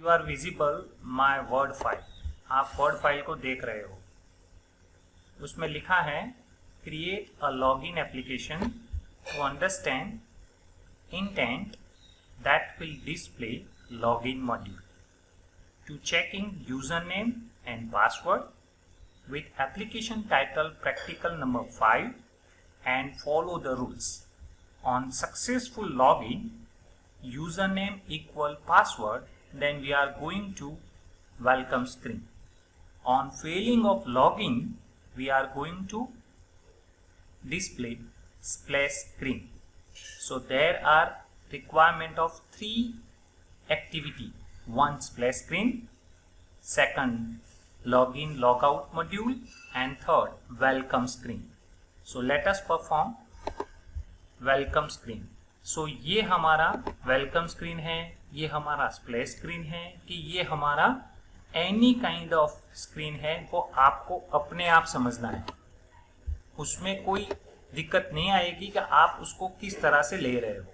Are visible my word file. आप word file को देख रहे हो, उसमें लिखा है create a login application to understand intent that will display login module to checking user name and password with application title practical number 5 and follow the rules. On successful login, username equal password, then we are going to welcome screen. On failing of login, we are going to display splash screen. So there are requirement of 3 activity. One, splash screen. Second, login logout module, and third, welcome screen. So let us perform welcome screen. So ये हमारा welcome screen है, ये हमारा splash screen है, कि ये हमारा any kind of screen है, वो आपको अपने आप समझना है। उसमें कोई दिक्कत नहीं आएगी कि आप उसको किस तरह से ले रहे हो।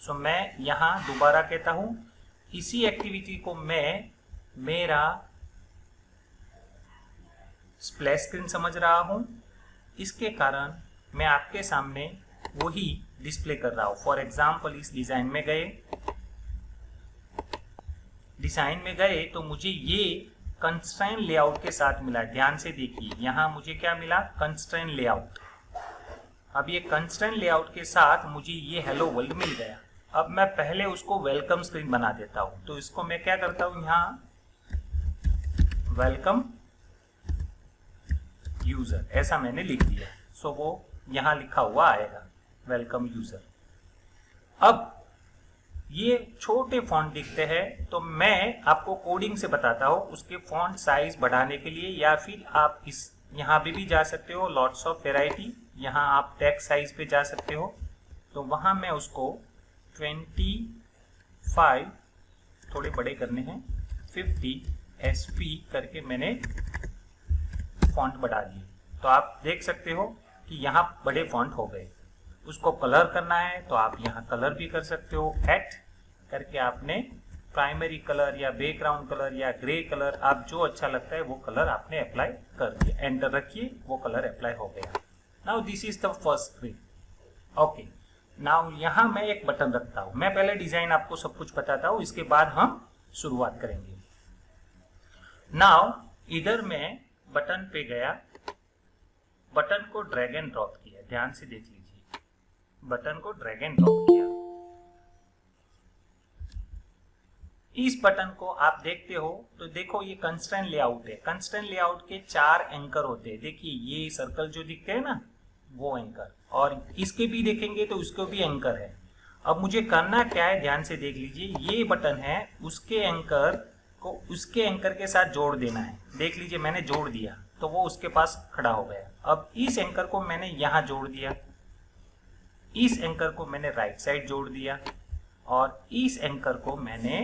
So मैं यहाँ दोबारा कहता हूँ, इसी एक्टिविटी को मैं मेरा स्प्लैश स्क्रीन समझ रहा हूं, इसके कारण मैं आपके सामने वही डिस्प्ले कर रहा हूं। फॉर एग्जाम्पल इस डिजाइन में गए तो मुझे ये कंस्ट्रेंट लेआउट के साथ मिला। ध्यान से देखिए, यहां मुझे क्या मिला, कंस्ट्रेंट लेआउट। अब ये कंस्ट्रेंट लेआउट के साथ मुझे ये हेलो वर्ल्ड मिल गया। अब मैं पहले उसको वेलकम स्क्रीन बना देता हूं। तो इसको मैं क्या करता हूं, यहां वेलकम यूजर ऐसा मैंने लिख दिया। सो वो यहां लिखा हुआ आएगा वेलकम यूजर। अब ये छोटे फॉन्ट दिखते हैं, तो मैं आपको कोडिंग से बताता हूं उसके फॉन्ट साइज बढ़ाने के लिए, या फिर आप इस यहां भी जा सकते हो, लॉट्स ऑफ वेराइटी। यहां आप टेक्स्ट साइज पे जा सकते हो, तो वहां मैं उसको 25 थोड़े बड़े करने हैं, 50 SP करके मैंने फॉन्ट बढ़ा दिए। तो आप देख सकते हो कि यहाँ बड़े फॉन्ट हो गए। उसको कलर करना है तो आप यहाँ कलर भी कर सकते हो। एट करके आपने प्राइमरी कलर या बैकग्राउंड कलर या ग्रे कलर, आप जो अच्छा लगता है वो कलर आपने अप्लाई कर दिया। एंटर रखिए, वो कलर अप्लाई हो गया। Now this is the first screen. Okay, now यहाँ मैं एक बटन रखता हूँ। मैं पहले डिजाइन आपको सब कुछ बताता हूँ, इसके बाद हम शुरुआत करेंगे। नाउ इधर मैं बटन पे गया, बटन को ड्रैग एंड ड्रॉप किया। ध्यान से देख लीजिए, बटन को ड्रैग एंड ड्रॉप किया। इस बटन को आप देखते हो तो देखो ये कंस्ट्रेंट लेआउट है। कंस्ट्रेंट लेआउट के 4 एंकर होते हैं। देखिए ये सर्कल जो दिखते हैं ना, वो एंकर, और इसके भी देखेंगे तो उसको भी एंकर है। अब मुझे करना क्या है, ध्यान से देख लीजिए। ये बटन है, उसके एंकर को उसके एंकर के साथ जोड़ देना है। देख लीजिए मैंने जोड़ दिया तो वो उसके पास खड़ा हो गया। अब इस एंकर को मैंने यहां जोड़ दिया, इस एंकर को मैंने राइट साइड जोड़ दिया, और इस एंकर को मैंने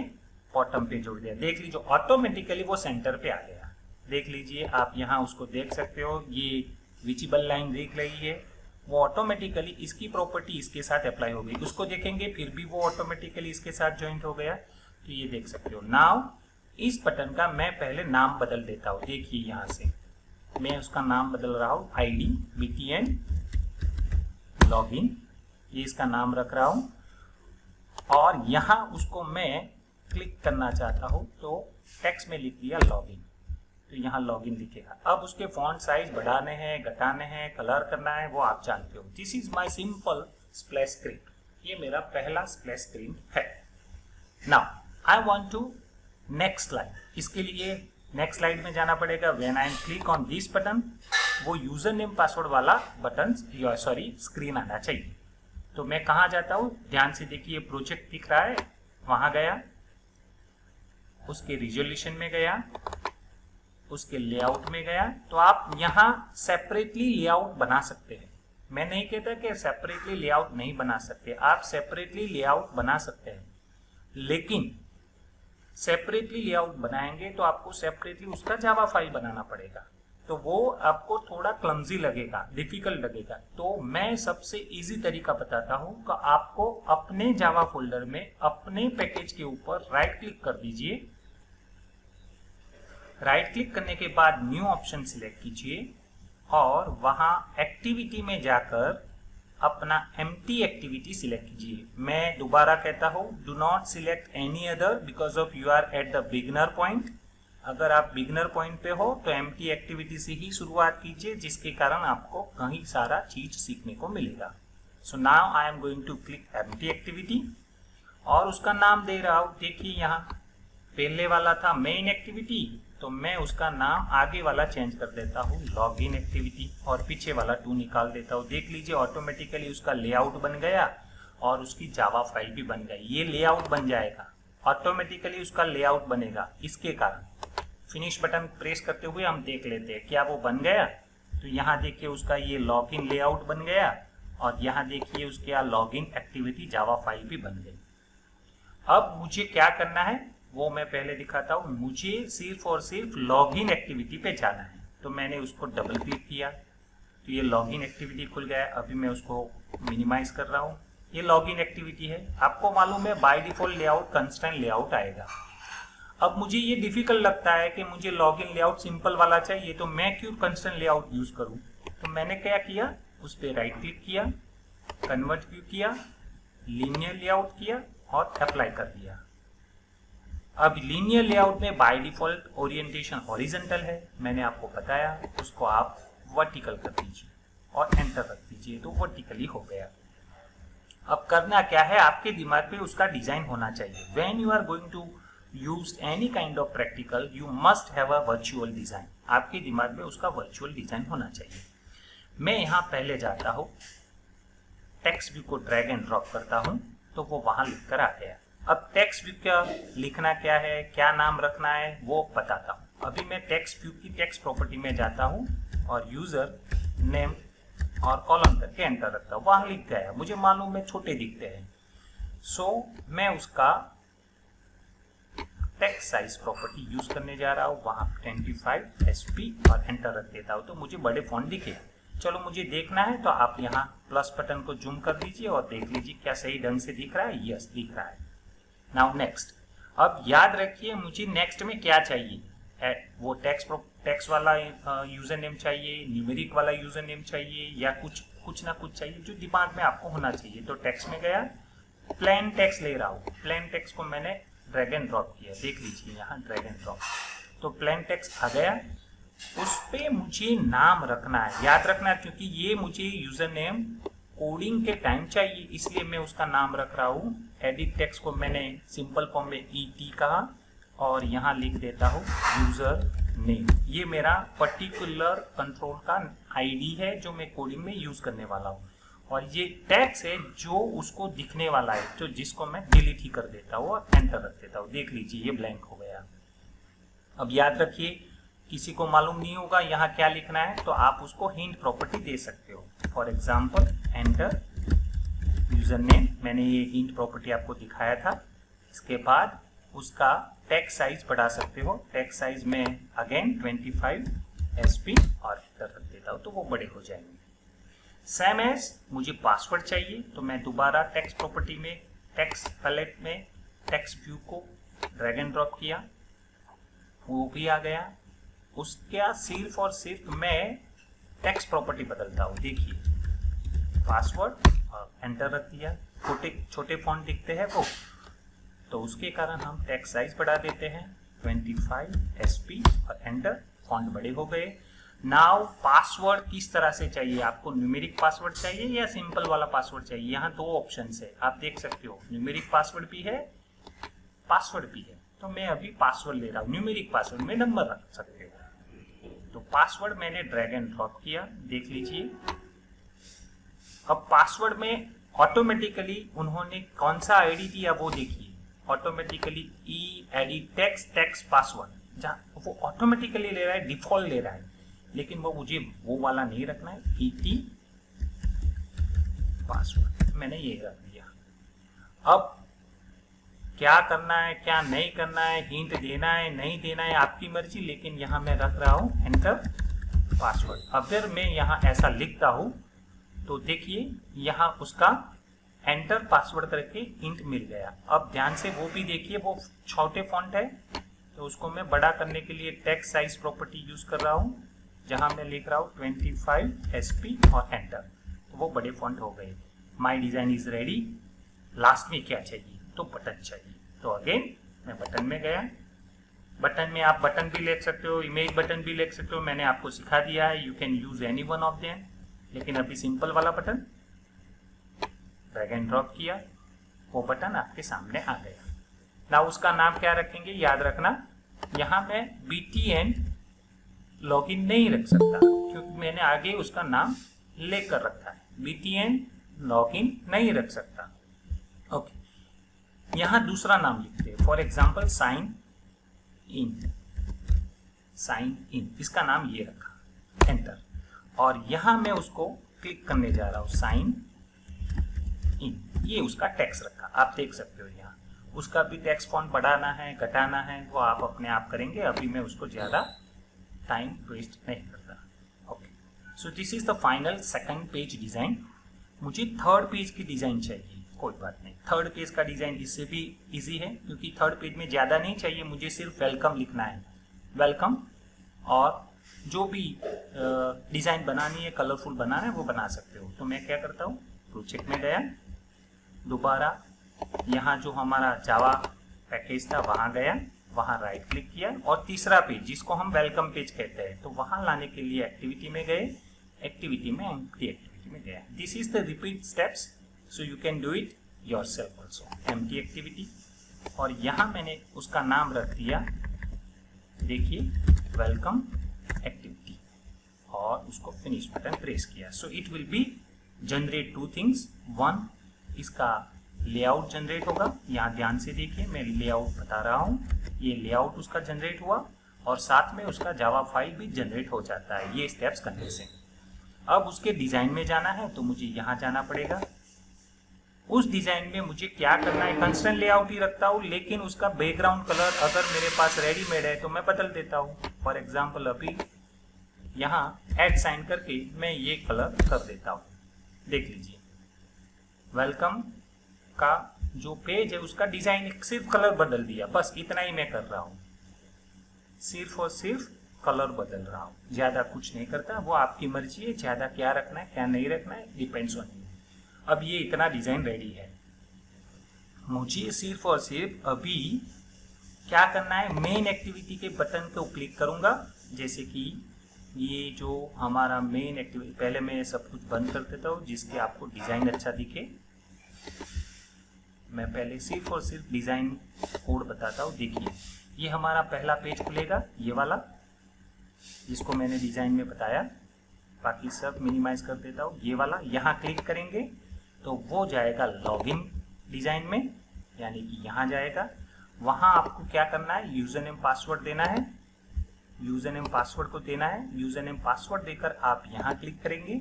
बॉटम पे जोड़ दिया। देख लीजिए ऑटोमेटिकली वो सेंटर पे आ गया। देख लीजिए आप यहाँ उसको देख सकते हो, ये विजिबल लाइन देख रही है, वो ऑटोमेटिकली इसकी प्रॉपर्टी इसके साथ अप्लाई हो गई। उसको देखेंगे फिर भी वो ऑटोमेटिकली इसके साथ ज्वाइंट हो गया। तो ये देख सकते हो। नाउ इस बटन का मैं पहले नाम बदल देता हूँ। देखिए यहाँ से मैं उसका नाम बदल रहा हूँ, ID BTN लॉगिन, ये इसका नाम रख रहा हूँ। और यहाँ उसको मैं क्लिक करना चाहता हूँ तो टेक्स्ट में लिख दिया लॉगिन, तो यहाँ लॉगिन दिखेगा। अब उसके फॉन्ट साइज बढ़ाने हैं, घटाने हैं, कलर करना है, वो आप जानते हो। This is my simple splash screen. ये मेरा पहला स्प्लैश स्क्रीन है। Now I want to next slide. इसके लिए नेक्स्ट स्लाइड में जाना पड़ेगा। When I click on this button, वो यूजर नेम पासवर्ड वाला बटन स्क्रीन आना चाहिए। तो मैं कहाँ जाता हूँ, ध्यान से देखिए, प्रोजेक्ट दिख रहा है, वहां गया, उसके रिजोल्यूशन में गया, उसके लेआउट में गया। तो आप यहाँ सेपरेटली लेआउट बना सकते हैं। मैं नहीं कहता कि सेपरेटली लेआउट नहीं बना सकते, आप सेपरेटली लेआउट बना सकते हैं, लेकिन सेपरेटली लेआउट बनाएंगे तो आपको सेपरेटली उसका जावा फाइल बनाना पड़ेगा, तो वो आपको थोड़ा क्लमजी लगेगा, डिफिकल्ट लगेगा। तो मैं सबसे इजी तरीका बताता हूं कि आपको अपने जावा फोल्डर में अपने पैकेज के ऊपर राइट क्लिक कर दीजिए राइट क्लिक करने के बाद न्यू ऑप्शन सिलेक्ट कीजिए और वहां एक्टिविटी में जाकर अपना एम्प्टी एक्टिविटी सिलेक्ट कीजिए। मैं दोबारा कहता हूं, do not select any other because of you are at the beginner point. अगर आप बिगनर पॉइंट पे हो तो एम्प्टी एक्टिविटी से ही शुरुआत कीजिए, जिसके कारण आपको कहीं सारा चीज सीखने को मिलेगा। So now I am going to click empty activity और उसका नाम दे रहा हूं। देखिए यहाँ पहले वाला था मेन एक्टिविटी, तो मैं उसका नाम आगे वाला चेंज कर देता हूँ लॉगिन एक्टिविटी और पीछे वाला 2 निकाल देता हूँ। देख लीजिए ऑटोमेटिकली उसका लेआउट बन गया और उसकी जावा फाइल भी बन गई। ये लेआउट बन जाएगा, ऑटोमेटिकली उसका लेआउट बनेगा। इसके कारण फिनिश बटन प्रेस करते हुए हम देख लेते हैं क्या वो बन गया। तो यहाँ देखिए उसका ये लॉगिन लेआउट बन गया और यहाँ देखिए उसके लॉगिन एक्टिविटी जावा फाइल भी बन गई। अब मुझे क्या करना है वो मैं पहले दिखाता हूँ। मुझे सिर्फ और सिर्फ लॉगिन एक्टिविटी पे जाना है, तो मैंने उसको डबल क्लिक किया तो ये लॉगिन एक्टिविटी खुल गया। अभी मैं उसको मिनिमाइज कर रहा हूँ। ये लॉगिन एक्टिविटी है। आपको मालूम है by default layout constraint layout आएगा। अब मुझे ये डिफिकल्ट लगता है कि मुझे लॉगिन लेआउट सिंपल वाला चाहिए, तो मैं क्यों कंस्ट्रेंट लेआउट यूज करूँ। तो मैंने क्या किया, उस पर राइट क्लिक किया, कन्वर्ट व्यू किया, लीनियर लेआउट किया और अप्लाई कर दिया। अब लीनियर लेआउट में बाय डिफॉल्ट ओरिएंटेशन हॉरिजॉन्टल है, मैंने आपको बताया। उसको आप वर्टिकल कर दीजिए और एंटर रख दीजिए तो वर्टिकली हो गया। अब करना क्या है, आपके दिमाग पे उसका डिजाइन होना चाहिए। When you are going to use any kind of practical you must have a virtual design. आपके दिमाग में उसका वर्चुअल डिजाइन होना चाहिए। मैं यहाँ पहले जाता हूँ, टेक्स्ट व्यू को ड्रैग एंड ड्रॉप करता हूँ तो वो वहां लिखकर आ गया। अब टेक्स्ट व्यू क्या लिखना क्या है, क्या नाम रखना है वो बताता हूँ। अभी मैं टेक्स्ट व्यू की टेक्स्ट प्रॉपर्टी में जाता हूँ और यूजर नेम और कॉलम करके एंटर रखता हूँ। वहां लिख गया, मुझे मालूम है छोटे दिखते हैं। सो मैं उसका टेक्स्ट साइज प्रॉपर्टी यूज करने जा रहा हूँ, वहां 25 SP और एंटर रख देता हूँ तो मुझे बड़े फॉन्ट दिखे। चलो मुझे देखना है तो आप यहाँ प्लस बटन को जूम कर दीजिए और देख लीजिए क्या सही ढंग से दिख रहा है। यस दिख रहा है। Now next. अब याद रखिए मुझे नेक्स्ट में क्या चाहिए, वो टेक्स्ट वाला यूजर नेम चाहिए, न्यूमेरिक वाला यूजर नेम चाहिए या कुछ ना कुछ चाहिए जो दिमाग में आपको होना चाहिए। तो टेक्स्ट में गया, प्लेन टेक्स्ट ले रहा हूँ। प्लेन टेक्स्ट को मैंने ड्रैग एंड ड्रॉप किया, देख लीजिए यहाँ ड्रैग एंड ड्रॉप। तो प्लेन टेक्स्ट आ गया, उस पे मुझे नाम रखना है, याद रखना, क्योंकि ये मुझे यूजर नेम कोडिंग के टाइम चाहिए, इसलिए मैं उसका नाम रख रहा हूँ। एडिट टेक्स्ट को मैंने सिंपल फॉर्म में ET कहा और यहाँ लिख देता हूँ यूजर नेम। ये मेरा पर्टिकुलर कंट्रोल का ID है जो मैं कोडिंग में यूज करने वाला हूँ और ये टेक्स्ट है जो उसको दिखने वाला है, जो जिसको मैं डिलीट ही कर देता हूँ और एंटर रख देता हूँ। देख लीजिए ये ब्लैंक हो गया। अब याद रखिए किसी को मालूम नहीं होगा यहाँ क्या लिखना है तो आप उसको हिंट प्रॉपर्टी दे सकते हो। For example enter user name, मैंने ये हिंट प्रॉपर्टी आपको दिखाया था। इसके बाद उसका टेक्स्ट साइज बढ़ा सकते हो। टेक्स्ट साइज में अगेन 25 SP और एंटर रख देता हूँ तो वो बड़े हो जाएंगे। सेम एज मुझे पासवर्ड चाहिए तो मैं दोबारा टेक्स्ट प्रॉपर्टी में टेक्स्ट पैलेट में टेक्स्ट व्यू को ड्रैग एंड ड्रॉप किया, वो भी आ गया। उसका सिर्फ और सिर्फ मैं टेक्स्ट प्रॉपर्टी बदलता हूँ। देखिए पासवर्ड और एंटर रख दिया। छोटे फॉन्ट दिखते हैं वो, तो उसके कारण हम टेक्स्ट साइज बढ़ा देते हैं 25 SP और एंटर, फॉन्ट बड़े हो गए। नाउ पासवर्ड किस तरह से चाहिए आपको, न्यूमेरिक पासवर्ड चाहिए या सिंपल वाला पासवर्ड चाहिए। यहाँ 2 ऑप्शन है, आप देख सकते हो न्यूमेरिक पासवर्ड भी है, पासवर्ड भी है। तो मैं अभी पासवर्ड ले रहा हूँ, न्यूमेरिक पासवर्ड में नंबर रख सकते हो। तो पासवर्ड मैंने ड्रैग एंड ड्रॉप किया, देख लीजिए। अब पासवर्ड में ऑटोमेटिकली उन्होंने कौन सा ID दिया वो देखिए, ऑटोमेटिकली edit टेक्स्ट पासवर्ड, जहाँ वो ऑटोमेटिकली ले रहा है, डिफॉल्ट ले रहा है, लेकिन वो मुझे वो वाला नहीं रखना है। ET पासवर्ड मैंने ये रख दिया। अब क्या करना है क्या नहीं करना है, हिंट देना है नहीं देना है आपकी मर्जी, लेकिन यहाँ मैं रख रहा हूँ एंटर पासवर्ड। अगर मैं यहाँ ऐसा लिखता हूँ तो देखिए यहाँ उसका एंटर पासवर्ड करके हिंट मिल गया। अब ध्यान से वो भी देखिए, वो छोटे फॉन्ट है तो उसको मैं बड़ा करने के लिए टेक्स्ट साइज प्रॉपर्टी यूज कर रहा हूँ, जहां मैं लिख रहा हूँ 25 SP और एंटर, तो वो बड़े फॉन्ट हो गए। माई डिजाइन इज रेडी। लास्ट में क्या चाहिए, तो बटन चाहिए। तो अगेन मैं बटन में गया। बटन में आप बटन भी लिख सकते हो, इमेज बटन भी लिख सकते हो, मैंने आपको सिखा दिया है। You can use any one of them, लेकिन अभी सिंपल वाला बटन ड्रैग एंड ड्रॉप किया, वो बटन आपके सामने आ गया। ना उसका नाम क्या रखेंगे, याद रखना यहाँ मैं BTN लॉगिन नहीं रख सकता, क्योंकि मैंने आगे उसका नाम लेकर रखा है। BTN लॉगिन नहीं रख सकता। ओके, यहाँ दूसरा नाम लिखते हैं, for example sign in. Sign in, इसका नाम ये रखा, एंटर। और यहां मैं उसको क्लिक करने जा रहा हूं, साइन इन, ये उसका टेक्स्ट रखा, आप देख सकते हो। यहाँ उसका भी टेक्स्ट फॉन्ट बढ़ाना है घटाना है वो आप अपने आप करेंगे, अभी मैं उसको ज्यादा टाइम वेस्ट नहीं करता। Okay, so this is the final second page design. मुझे थर्ड पेज की डिजाइन चाहिए, कोई बात नहीं, थर्ड पेज का डिजाइन इससे भी इजी है, क्योंकि थर्ड पेज में ज्यादा नहीं चाहिए, मुझे सिर्फ वेलकम लिखना है, वेलकम। और जो भी डिजाइन बनानी है, कलरफुल बनाना है, वो बना सकते हो। तो मैं क्या करता हूँ, प्रोजेक्ट में गया, दोबारा यहाँ जो हमारा जावा पैकेज था वहां गया, वहां राइट क्लिक किया, और तीसरा पेज जिसको हम वेलकम पेज कहते हैं, तो वहां लाने के लिए एक्टिविटी में गए, एक्टिविटी में एम्प्टी एक्टिविटी में गया। This is the repeat steps, so you can do it yourself also. Empty activity, और यहाँ मैंने उसका नाम रख दिया, देखिए, वेलकम एक्टिविटी, और उसको फिनिश बटन प्रेस किया। So it will B generate two things. One, इसका लेआउट जनरेट होगा, यहाँ ध्यान से देखिए, मैं लेआउट बता रहा हूँ, ये लेआउट उसका जनरेट हुआ, और साथ में उसका जावा फाइल भी जनरेट हो जाता है, ये स्टेप्स करने से। अब उसके डिजाइन में जाना है, तो मुझे यहाँ जाना पड़ेगा। उस डिजाइन में मुझे क्या करना है, कंस्ट्रेंट लेआउट ही रखता हूँ, लेकिन उसका बैकग्राउंड कलर अगर मेरे पास रेडीमेड है तो मैं बदल देता हूँ। फॉर एग्जाम्पल अभी यहाँ ऐड साइन करके मैं ये कलर कर देता हूँ, देख लीजिए। वेलकम का जो पेज है उसका डिजाइन सिर्फ कलर बदल दिया, बस इतना ही मैं कर रहा हूँ, सिर्फ और सिर्फ कलर बदल रहा हूँ, ज्यादा कुछ नहीं करता। वो आपकी मर्जी है, ज्यादा क्या रखना है क्या नहीं रखना है, डिपेंड्स ऑन यू। अब ये इतना डिजाइन रेडी है, मुझे सिर्फ और सिर्फ अभी क्या करना है, मेन एक्टिविटी के बटन को क्लिक करूंगा। जैसे कि ये जो हमारा मेन एक्टिविटी, पहले मैं सब कुछ बंद कर देता हूँ जिसके आपको डिजाइन अच्छा दिखे। मैं पहले सिर्फ और सिर्फ डिजाइन कोड बताता हूँ। देखिए, ये हमारा पहला पेज खुलेगा, ये वाला जिसको मैंने डिजाइन में बताया, बाकी सब मिनिमाइज कर देता हूँ। ये वाला यहाँ क्लिक करेंगे तो वो जाएगा लॉगिन डिजाइन में, यानी कि यहाँ जाएगा। वहाँ आपको क्या करना है, यूजर नेम पासवर्ड देना है, यूजर नेम पासवर्ड को देना है। यूजर नेम पासवर्ड देकर आप यहाँ क्लिक करेंगे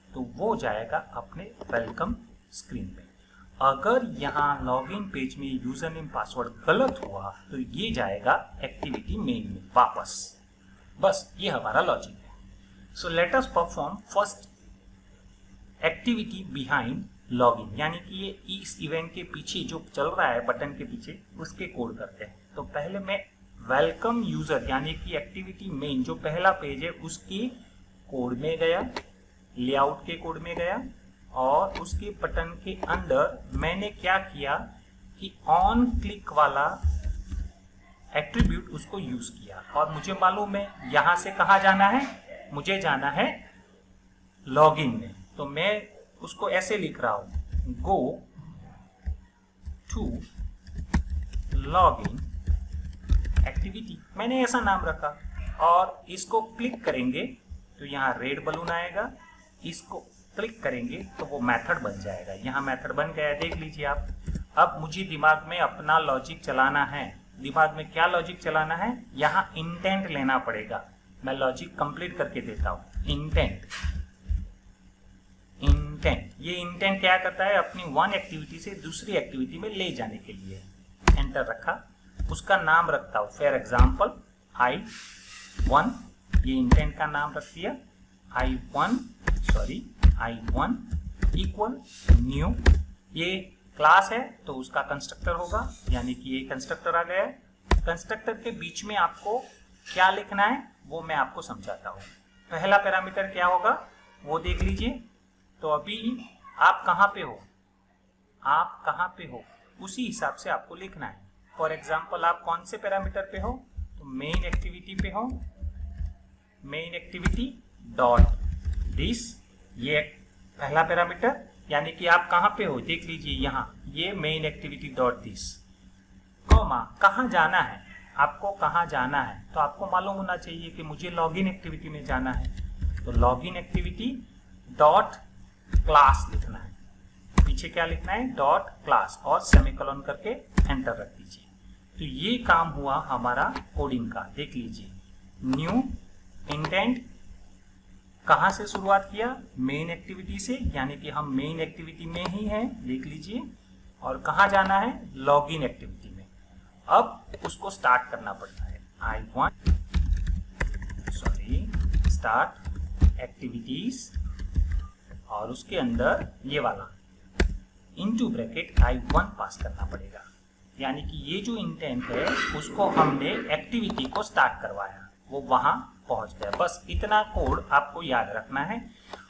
तो वो जाएगा अपने वेलकम स्क्रीन पे। अगर यहाँ लॉगिन पेज में यूजर नेम पासवर्ड गलत हुआ तो ये जाएगा एक्टिविटी मेन में वापस। बस ये हमारा लॉजिक है। So let us perform first activity behind login, यानी कि ये इस इवेंट के पीछे जो चल रहा है बटन के पीछे उसके कोड करते हैं। तो पहले मैं वेलकम यूजर यानी कि एक्टिविटी मेन जो पहला पेज है उसके कोड में गया, लेआउट के कोड में गया, और उसके बटन के अंदर मैंने क्या किया कि ऑन क्लिक वाला एट्रीब्यूट उसको यूज किया। और मुझे मालूम है यहां से कहाँ जाना है, मुझे जाना है लॉगिन में। तो मैं उसको ऐसे लिख रहा हूं, गो टू लॉगिन एक्टिविटी, मैंने ऐसा नाम रखा। और इसको क्लिक करेंगे तो यहाँ रेड बलून आएगा, इसको क्लिक करेंगे तो वो मेथड बन जाएगा। यहाँ मेथड बन गया, देख लीजिए आप। अब मुझे दिमाग में अपना लॉजिक चलाना है। दिमाग में क्या लॉजिक चलाना है, यहाँ इंटेंट लेना पड़ेगा। मैं लॉजिक कंप्लीट करके देता हूँ। इंटेंट, इंटेंट, ये इंटेंट क्या करता है, अपनी वन एक्टिविटी से दूसरी एक्टिविटी में ले जाने के लिए। एंटर रखा, उसका नाम रखता हूँ फॉर एग्जाम्पल I1, ये इंटेंट का नाम रख दिया। I1 इक्वल न्यू, ये क्लास है तो उसका कंस्ट्रक्टर होगा, यानी कि ये कंस्ट्रक्टर आ गया है। कंस्ट्रक्टर के बीच में आपको क्या लिखना है वो मैं आपको समझाता हूँ। पहला पैरामीटर क्या होगा वो देख लीजिए। तो अभी आप कहाँ पे हो, आप कहाँ पे हो उसी हिसाब से आपको लिखना है। फॉर एग्जाम्पल आप कौन से पैरामीटर पे हो, तो मेन एक्टिविटी पे हो, मेन एक्टिविटी डॉट दिस, ये पहला पैरामीटर, यानी कि आप कहाँ पे हो देख लीजिए यहाँ, ये main activity dot this, comma कहाँ जाना है, आपको कहाँ जाना है, तो आपको मालूम होना चाहिए कि मुझे लॉगिन एक्टिविटी में जाना है, तो लॉगिन एक्टिविटी डॉट क्लास लिखना है, पीछे क्या लिखना है डॉट क्लास और सेमीकोलन करके एंटर रख दीजिए। तो ये काम हुआ हमारा कोडिंग का। देख लीजिए न्यू इंटेंट कहाँ से शुरुआत किया, मेन एक्टिविटी से, यानी कि हम मेन एक्टिविटी में ही हैं, देख लीजिए, और कहाँ जाना है लॉगिन एक्टिविटी में। अब उसको स्टार्ट करना पड़ता है, आई वांट स्टार्ट एक्टिविटीज, और उसके अंदर ये वाला इनटू ब्रैकेट I1 पास करना पड़ेगा, यानी कि ये जो इंटेंट है उसको हमने एक्टिविटी को स्टार्ट करवाया, वो वहां पहुंच गया। बस इतना कोड आपको याद रखना है,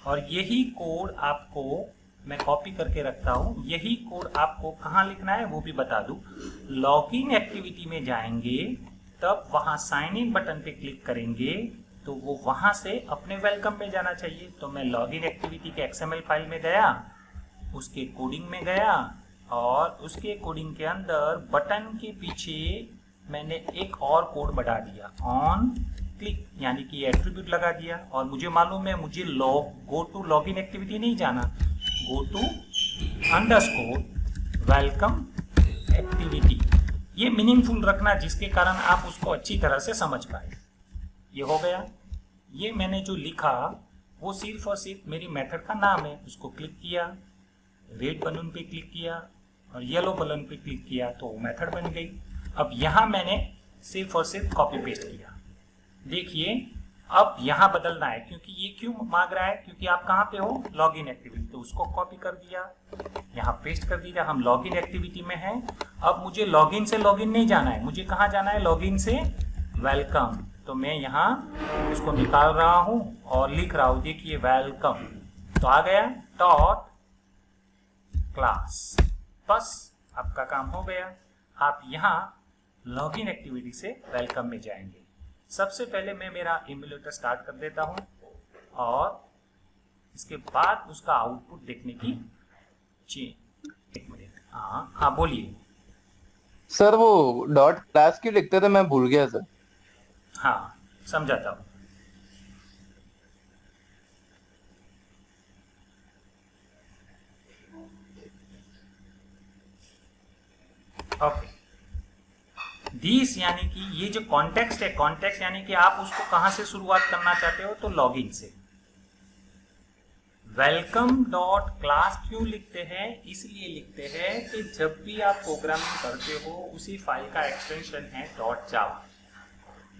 और यही कोड आपको मैं कॉपी करके रखता हूं, यही कोड आपको कहाँ लिखना है वो भी बता दूं। लॉगिन एक्टिविटी में जाएंगे तब वहां साइन इन बटन पे क्लिक करेंगे तो वो वहां से अपने वेलकम में जाना चाहिए। तो मैं लॉगिन एक्टिविटी के XML फाइल में गया, उसके कोडिंग में गया, और उसके कोडिंग के अंदर बटन के पीछे मैंने एक और कोड बढ़ा दिया, ऑन क्लिक, यानी कि एट्रीब्यूट लगा दिया। और मुझे मालूम है मुझे गो टू लॉगिन एक्टिविटी नहीं जाना, go to underscore welcome activity, ये मीनिंगफुल रखना जिसके कारण आप उसको अच्छी तरह से समझ पाए। ये हो गया। ये मैंने जो लिखा वो सिर्फ और सिर्फ मेरी मेथड का नाम है, उसको क्लिक किया, रेड बलून पे क्लिक किया और येलो बलून पे क्लिक किया तो मेथड बन गई। अब यहाँ मैंने सिर्फ और सिर्फ कॉपी पेस्ट किया। देखिए अब यहाँ बदलना है, क्योंकि ये क्यों मांग रहा है, क्योंकि आप कहाँ पे हो लॉगिन एक्टिविटी, तो उसको कॉपी कर दिया, यहाँ पेस्ट कर दिया। हम लॉगिन एक्टिविटी में हैं। अब मुझे लॉगिन से लॉगिन नहीं जाना है, मुझे कहाँ जाना है, लॉगिन से वेलकम। तो मैं यहाँ उसको निकाल रहा हूँ और लिख रहा हूँ, देखिए वेलकम, तो आ गया डॉट क्लास। बस आपका काम हो गया। आप यहाँ लॉगिन एक्टिविटी से वेलकम में जाएंगे। सबसे पहले मैं मेरा इम्यूलेटर स्टार्ट कर देता हूँ और इसके बाद उसका आउटपुट देखने की एक मिनट। हाँ बोलिए सर। वो डॉट क्लास क्यों लिखते थे, मैं भूल गया सर। हाँ समझाता हूँ। ओके, दिस यानी कि ये जो कॉन्टेक्स्ट है, कॉन्टेक्स्ट यानी कि आप उसको कहां से शुरुआत करना चाहते हो, तो लॉगिन से। वेलकम डॉट क्लास क्यों लिखते हैं, इसलिए लिखते हैं कि जब भी आप प्रोग्रामिंग करते हो उसी फाइल का एक्सटेंशन है डॉट जावा।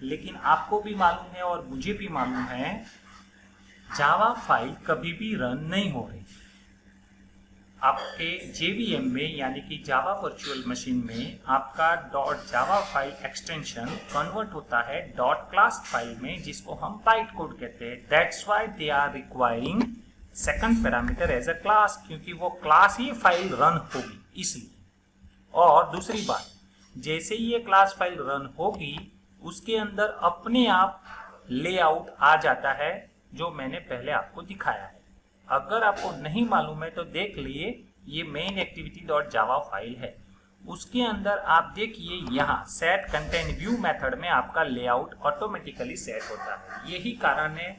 लेकिन आपको भी मालूम है और मुझे भी मालूम है जावा फाइल कभी भी रन नहीं हो रही। आपके JVM में यानी कि जावा वर्चुअल मशीन में आपका dot Java file extension convert होता है डॉट क्लास फाइल में, जिसको हम बाइट कोड कहते हैं। That's why they are requiring second parameter as a class, क्योंकि वो क्लास ही फाइल रन होगी इसलिए। और दूसरी बात, जैसे ही ये क्लास फाइल रन होगी उसके अंदर अपने आप लेआउट आ जाता है जो मैंने पहले आपको दिखाया है। अगर आपको नहीं मालूम है तो देख लिए, ये main activity dot Java file है, उसके अंदर आप देखिए यहाँ सेट कंटेंट व्यू मेथड में आपका लेआउट ऑटोमेटिकली सेट होता है। यही कारण है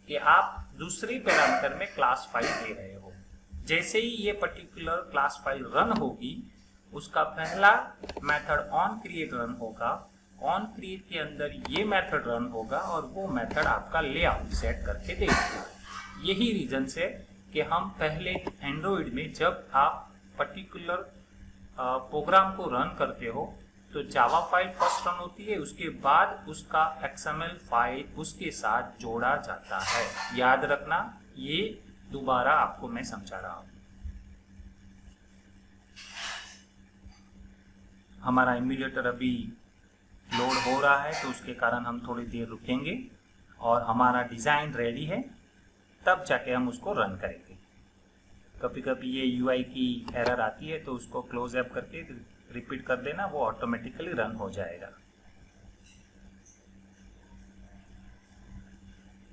कि आप दूसरे पैरामीटर में क्लास फाइल दे रहे हो। जैसे ही ये पर्टिकुलर क्लास फाइल रन होगी उसका पहला मेथड ऑन क्रिएट रन होगा, ऑन क्रिएट के अंदर ये मेथड रन होगा और वो मेथड आपका लेआउट सेट करके देगा। यही रीजन से कि हम पहले एंड्रॉइड में जब आप पर्टिकुलर प्रोग्राम को रन करते हो तो जावा फाइल फर्स्ट रन होती है, उसके बाद उसका XML फाइल उसके साथ जोड़ा जाता है। याद रखना, ये दोबारा आपको मैं समझा रहा हूं। हमारा इम्यूलेटर अभी लोड हो रहा है तो उसके कारण हम थोड़ी देर रुकेंगे और हमारा डिज़ाइन रेडी है, तब जाके हम उसको रन करेंगे। कभी कभी ये यूआई की एरर आती है तो उसको क्लोज ऐप करके रिपीट कर देना, वो ऑटोमेटिकली रन हो जाएगा।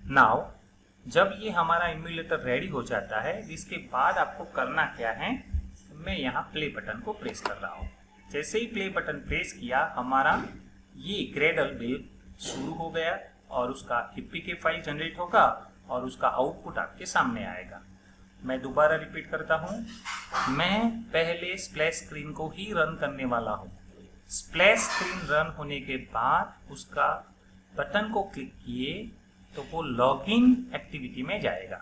नाउ जब ये हमारा इम्यूलेटर रेडी हो जाता है, इसके बाद आपको करना क्या है, मैं यहाँ प्ले बटन को प्रेस कर रहा हूँ। जैसे ही प्ले बटन प्रेस किया, हमारा ये ग्रेडल बिल शुरू हो गया और उसका एपीके फाइल जनरेट होगा और उसका आउटपुट आपके सामने आएगा। मैं दोबारा रिपीट करता हूँ, मैं पहले स्प्लैश स्क्रीन को ही रन करने वाला हूँ। स्प्लैश स्क्रीन रन होने के बाद उसका बटन को क्लिक किए तो वो लॉगिन एक्टिविटी में जाएगा।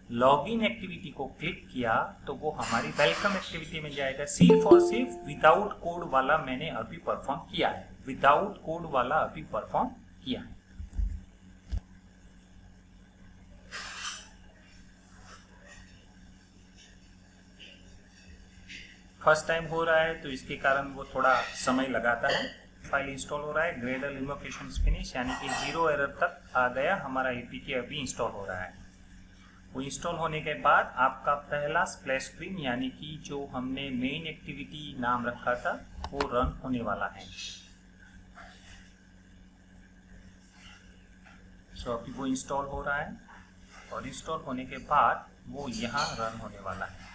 लॉगिन एक्टिविटी को क्लिक किया तो वो हमारी वेलकम एक्टिविटी में जाएगा। सिर्फ और सिर्फ विदाउट कोड वाला मैंने अभी परफॉर्म किया है, विदाउट कोड वाला अभी परफॉर्म किया है। फर्स्ट टाइम हो रहा है तो इसके कारण वो थोड़ा समय लगाता है। फाइल इंस्टॉल हो रहा है, ग्रेडल इन्वोकेशन फिनिश, यानी कि 0 एरर तक आ गया। हमारा एपीके अभी इंस्टॉल हो रहा है। वो इंस्टॉल होने के बाद आपका पहला स्प्लैश स्क्रीन, यानी कि जो हमने मेन एक्टिविटी नाम रखा था, वो रन होने वाला है। तो अभी वो इंस्टॉल हो रहा है और इंस्टॉल होने के बाद वो यहाँ रन होने वाला है।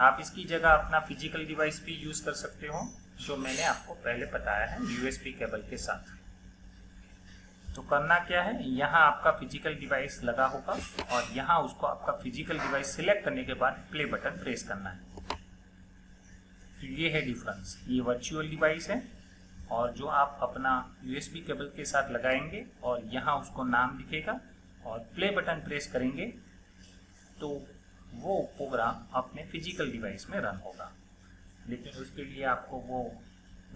आप इसकी जगह अपना फिजिकल डिवाइस भी यूज कर सकते हो, जो मैंने आपको पहले बताया है, यूएसबी केबल के साथ। तो करना क्या है, यहाँ आपका फिजिकल डिवाइस लगा होगा और यहाँ उसको आपका फिजिकल डिवाइस सिलेक्ट करने के बाद प्ले बटन प्रेस करना है। तो ये है डिफरेंस, ये वर्चुअल डिवाइस है और जो आप अपना यूएसबी केबल के साथ लगाएंगे और यहाँ उसको नाम दिखेगा और प्ले बटन प्रेस करेंगे तो वो प्रोग्राम अपने फिजिकल डिवाइस में रन होगा। लेकिन उसके लिए आपको वो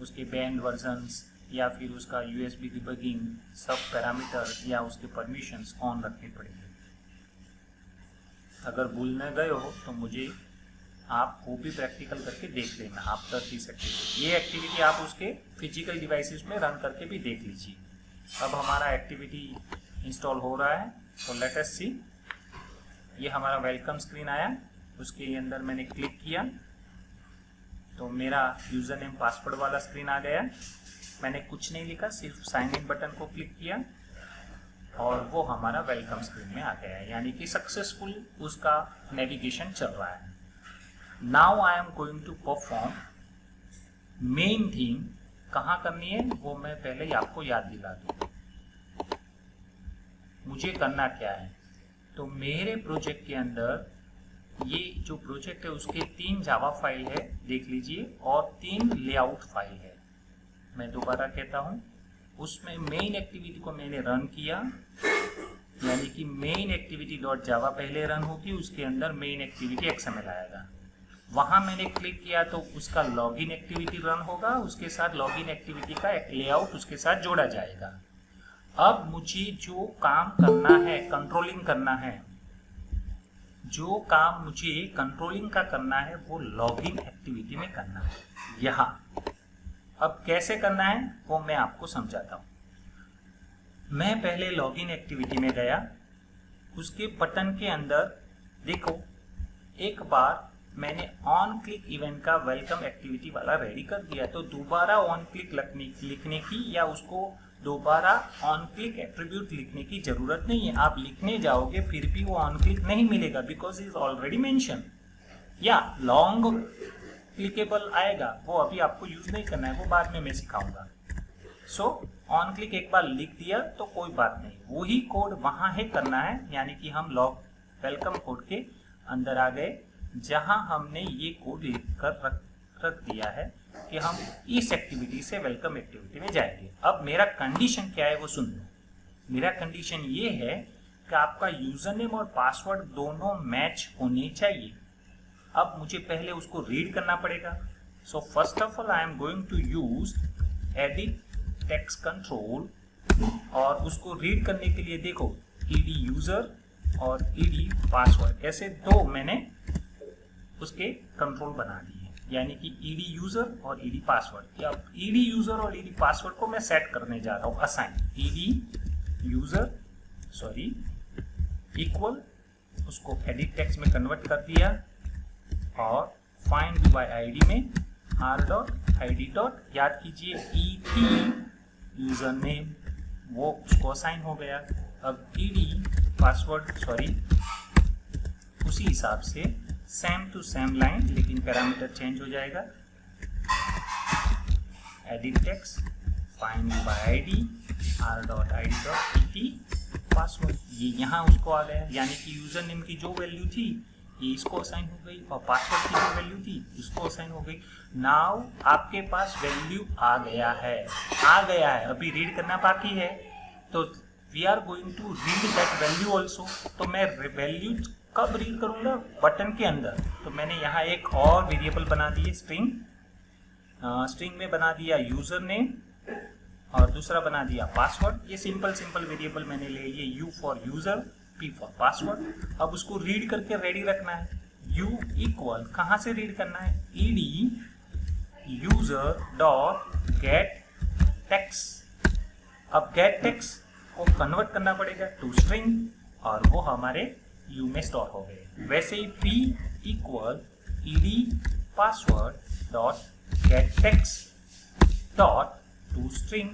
उसके बैंड वर्जन्स या फिर उसका यूएसबी डिबगिंग सब पैरामीटर या उसके परमिशंस ऑन रखने पड़ेंगे। अगर भूलने गए हो तो मुझे आप वो भी प्रैक्टिकल करके देख लेना, आप कर भी सकते हो। ये एक्टिविटी आप उसके फिजिकल डिवाइसेस में रन करके भी देख लीजिए। अब हमारा एक्टिविटी इंस्टॉल हो रहा है, तो लेट अस सी। ये हमारा वेलकम स्क्रीन आया, उसके अंदर मैंने क्लिक किया तो मेरा यूज़र नेम पासवर्ड वाला स्क्रीन आ गया। मैंने कुछ नहीं लिखा, सिर्फ साइन इन बटन को क्लिक किया और वो हमारा वेलकम स्क्रीन में आ गया है, यानी कि सक्सेसफुल उसका नेविगेशन चल रहा है। Now I am going to perform main thing. कहाँ करनी है वो मैं पहले ही आपको याद दिला दूँ। मुझे करना क्या है, तो मेरे प्रोजेक्ट के अंदर ये जो प्रोजेक्ट है उसके 3 जावा फाइल है, देख लीजिए, और 3 लेआउट फाइल है। मैं दोबारा कहता हूँ, उसमें मेन एक्टिविटी को मैंने रन किया, यानी कि मेन एक्टिविटी डॉट जावा पहले रन होगी, उसके अंदर मेन एक्टिविटी XML आएगा। वहाँ मैंने क्लिक किया तो उसका लॉगिन एक्टिविटी रन होगा, उसके साथ लॉगिन एक्टिविटी का एक लेआउट उसके साथ जोड़ा जाएगा। अब मुझे जो काम करना है, कंट्रोलिंग करना है, जो काम मुझे कंट्रोलिंग का करना है वो लॉगिन एक्टिविटी में करना है यहाँ। अब कैसे करना है वो मैं आपको समझाता हूँ। मैं पहले लॉगिन एक्टिविटी में गया, उसके बटन के अंदर देखो, एक बार मैंने ऑन क्लिक इवेंट का वेलकम एक्टिविटी वाला रेडी कर दिया, तो दोबारा ऑन क्लिक लिखने की या उसको दोबारा ऑन क्लिक एट्रीब्यूट लिखने की जरूरत नहीं है। आप लिखने जाओगे फिर भी वो ऑन क्लिक नहीं मिलेगा, बिकॉज इज ऑलरेडी मेंशन। या लॉन्ग क्लिकेबल आएगा, वो अभी आपको यूज नहीं करना है, वो बाद में मैं सिखाऊंगा। सो ऑन क्लिक एक बार लिख दिया तो कोई बात नहीं, वही कोड वहां है करना है, यानी कि हम वेलकम कोड के अंदर आ गए, जहां हमने ये कोड लिख कर रख दिया है कि हम इस एक्टिविटी से वेलकम एक्टिविटी में जाएंगे। अब मेरा कंडीशन क्या है वो सुन लो। मेरा कंडीशन ये है कि आपका यूजर नेम और पासवर्ड दोनों मैच होने चाहिए। अब मुझे पहले उसको रीड करना पड़ेगा। So first of all I am going to use edit text control, और उसको रीड करने के लिए देखो ed यूजर और ed पासवर्ड, ऐसे 2 मैंने उसके कंट्रोल बना दिए। यानी कि ईडी यूजर और ईडी पासवर्ड। या ईडी यूजर और ईडी पासवर्ड को मैं सेट करने जा रहा हूँ, assign ED user sorry equal, उसको एडिट टेक्स्ट में कन्वर्ट कर दिया और फाइंड बाय आईडी में r.id. याद कीजिए et यूजर नेम वो उसको असाइन हो गया। अब ईडी पासवर्ड सॉरी उसी हिसाब से सेम टू सेम लाइन, लेकिन पैरामीटर चेंज हो जाएगा। Edit text find by ID r.id.et password, ये यहाँ उसको आ गया, यानी कि यूजर नेम की जो वैल्यू थी ये इसको असाइन हो गई और पासवर्ड की जो वैल्यू थी इसको असाइन हो गई। नाउ आपके पास वैल्यू आ गया है, अभी रीड करना बाकी है, तो we are going to read that value also. तो मैं वैल्यू कब रीड करूंगा, बटन के अंदर। तो मैंने यहाँ एक और वेरिएबल बना दिए स्ट्रिंग में बना दिया यूजर नेम और दूसरा बना दिया पासवर्ड। ये सिंपल वेरिएबल मैंने ले लिए, you for user P for password. अब उसको रीड करके रेडी रखना है। यू इक्वल कहाँ से रीड करना है, ED user dot get text. अब गेट टेक्स्ट को कन्वर्ट करना पड़ेगा टू स्ट्रिंग और वो हमारे यू में स्टोर हो गए। वैसे ही P equal ED password dot get text dot to string,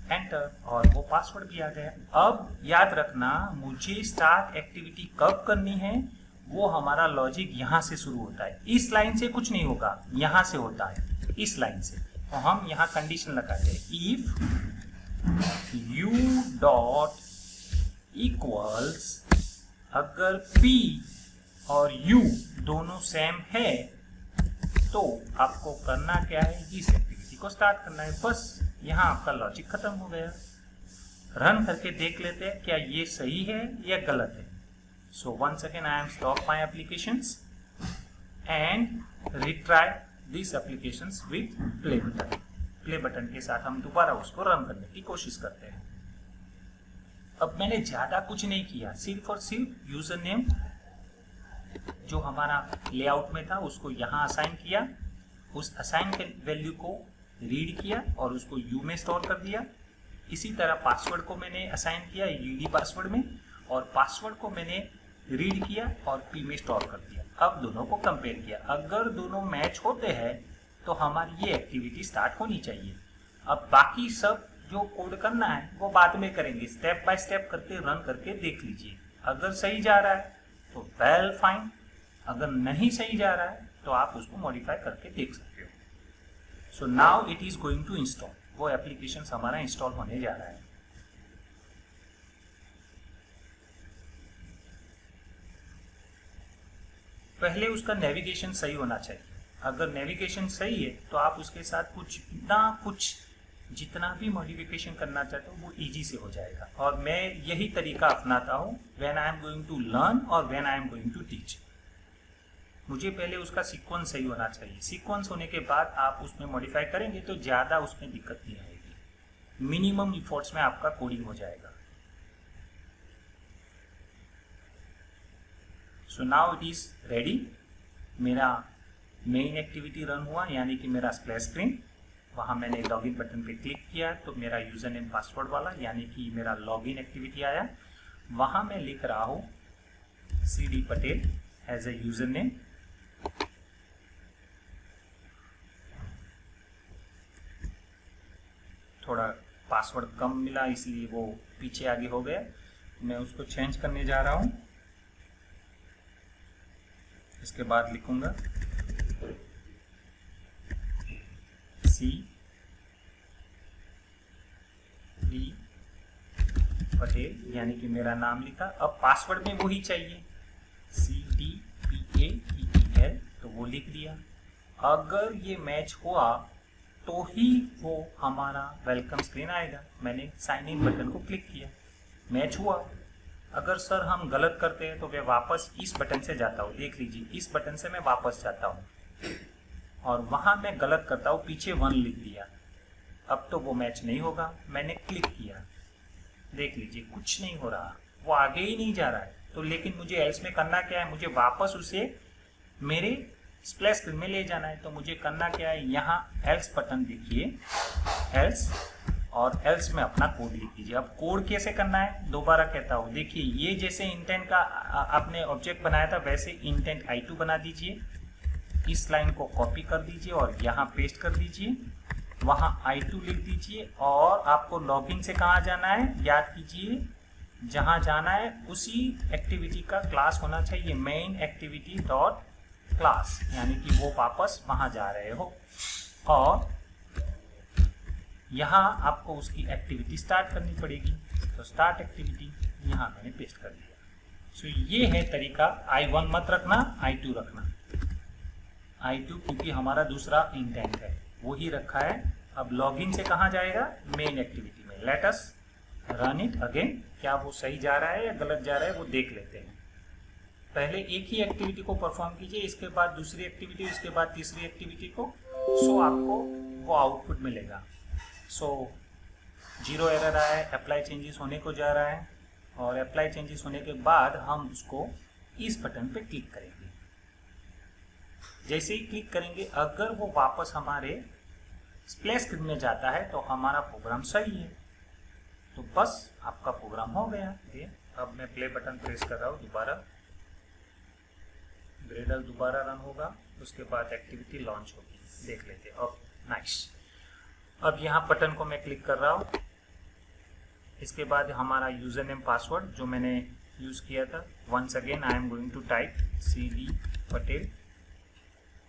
enter, और वो पासवर्ड भी आ गया। अब याद रखना मुझे स्टार्ट एक्टिविटी कब करनी है, वो हमारा लॉजिक यहाँ से शुरू होता है। इस लाइन से कुछ नहीं होगा, यहाँ से होता है, इस लाइन से। तो हम यहाँ कंडीशन लगाते हैं, इफ यू डॉट इक्वल्स, अगर p और u दोनों सेम है तो आपको करना क्या है, इस एक्टिविटी को स्टार्ट करना है। बस यहाँ आपका लॉजिक खत्म हो गया। रन करके देख लेते हैं क्या ये सही है या गलत है। So once again I am stop my applications and retry this applications with play button. Play button के साथ हम दोबारा उसको रन करने की कोशिश करते हैं। अब मैंने ज्यादा कुछ नहीं किया, सिर्फ और सिर्फ यूजर नेम जो हमारा लेआउट में था उसको यहाँ असाइन किया, उस असाइन के वैल्यू को रीड किया और उसको यू में स्टोर कर दिया। इसी तरह पासवर्ड को मैंने असाइन किया ईडी पासवर्ड में और पासवर्ड को मैंने रीड किया और पी में स्टोर कर दिया। अब दोनों को कंपेयर किया, अगर दोनों मैच होते हैं तो हमारी ये एक्टिविटी स्टार्ट होनी चाहिए। अब बाकी सब जो कोड करना है वो बाद में करेंगे, स्टेप बाय स्टेप करके रन करके देख लीजिए। अगर सही जा रहा है तो वेल फाइन, अगर नहीं सही जा रहा है तो आप उसको मॉडिफाई करके देख सकते हो। So now it is going to install, वो एप्लीकेशन हमारा इंस्टॉल होने जा रहा है। पहले उसका नेविगेशन सही होना चाहिए। अगर नेविगेशन सही है तो आप उसके साथ कुछ जितना भी मॉडिफिकेशन करना चाहते हो वो इजी से हो जाएगा। और मैं यही तरीका अपनाता हूँ when I am going to learn और when I am going to teach. मुझे पहले उसका सीक्वेंस सही होना चाहिए। सीक्वेंस होने के बाद आप उसमें मॉडिफाई करेंगे तो ज़्यादा उसमें दिक्कत नहीं आएगी, मिनिमम इफोर्ट्स में आपका कोडिंग हो जाएगा। सो नाउ इट इज रेडी। मेरा मेन एक्टिविटी रन हुआ, यानी कि मेरा स्प्लैश स्क्रीन। वहाँ मैंने लॉगिन बटन पे क्लिक किया तो मेरा यूज़र नेम पासवर्ड वाला यानी कि मेरा लॉगिन एक्टिविटी आया। वहाँ मैं लिख रहा हूँ CD Patel as a user name. थोड़ा पासवर्ड कम मिला इसलिए वो पीछे आगे हो गया, मैं उसको चेंज करने जा रहा हूँ। इसके बाद लिखूंगा CD पटेल यानी कि मेरा नाम लिखा। अब पासवर्ड में वही चाहिए CDPATEL, तो वो लिख दिया। अगर ये मैच हुआ तो ही वो हमारा वेलकम स्क्रीन आएगा। मैंने साइन इन बटन को क्लिक किया, मैच हुआ। अगर सर हम गलत करते हैं तो मैं वापस इस बटन से जाता हूँ, देख लीजिए इस बटन से मैं वापस जाता हूँ और वहाँ मैं गलत करता हूँ, पीछे 1 लिख दिया। अब तो वो मैच नहीं होगा। मैंने क्लिक किया, देख लीजिए कुछ नहीं हो रहा, वो आगे ही नहीं जा रहा है। तो लेकिन मुझे एल्स में करना क्या है, मुझे वापस उसे मेरे स्प्लैश स्क्रीन में ले जाना है। तो मुझे करना क्या है, यहाँ एल्स बटन देखिए, एल्स, और एल्स में अपना कोड लिख दीजिए। अब कोड कैसे करना है, दोबारा कहता हूँ, देखिए ये जैसे इंटेंट का आपने ऑब्जेक्ट बनाया था वैसे इंटेंट I2 बना दीजिए। इस लाइन को कॉपी कर दीजिए और यहाँ पेस्ट कर दीजिए, वहाँ I2 लिख दीजिए। और आपको लॉगिन से कहाँ जाना है, याद कीजिए, जहाँ जाना है उसी एक्टिविटी का क्लास होना चाहिए, मेन एक्टिविटी डॉट क्लास, यानी कि वो वापस वहाँ जा रहे हो। और यहाँ आपको उसकी एक्टिविटी स्टार्ट करनी पड़ेगी, तो स्टार्ट एक्टिविटी यहाँ मैंने पेस्ट कर दिया। सो ये है तरीका, I1 मत रखना, I2 रखना। I2 क्योंकि हमारा दूसरा इंटेंट है, वो ही रखा है। अब लॉगिन से कहाँ जाएगा, मेन एक्टिविटी में। Let us run it again. क्या वो सही जा रहा है या गलत जा रहा है वो देख लेते हैं। पहले एक ही एक्टिविटी को परफॉर्म कीजिए, इसके बाद दूसरी एक्टिविटी, इसके बाद तीसरी एक्टिविटी को। सो आपको वो आउटपुट मिलेगा। सो 0 एरर आया है, अप्लाई चेंजेस होने को जा रहा है, और अप्लाई चेंजेस होने के बाद हम उसको इस बटन पे क्लिक करेंगे। जैसे ही क्लिक करेंगे, अगर वो वापस हमारे स्प्लैश स्क्रीन में जाता है तो हमारा प्रोग्राम सही है। तो बस आपका प्रोग्राम हो गया। ये अब मैं प्ले बटन प्रेस कर रहा हूँ, दोबारा ग्रेडल दोबारा रन होगा, उसके बाद एक्टिविटी लॉन्च होगी, देख लेते हैं। Okay nice. अब यहाँ बटन को मैं क्लिक कर रहा हूँ, इसके बाद हमारा यूजर नेम पासवर्ड जो मैंने यूज़ किया था, once again I am going to type CD Patel,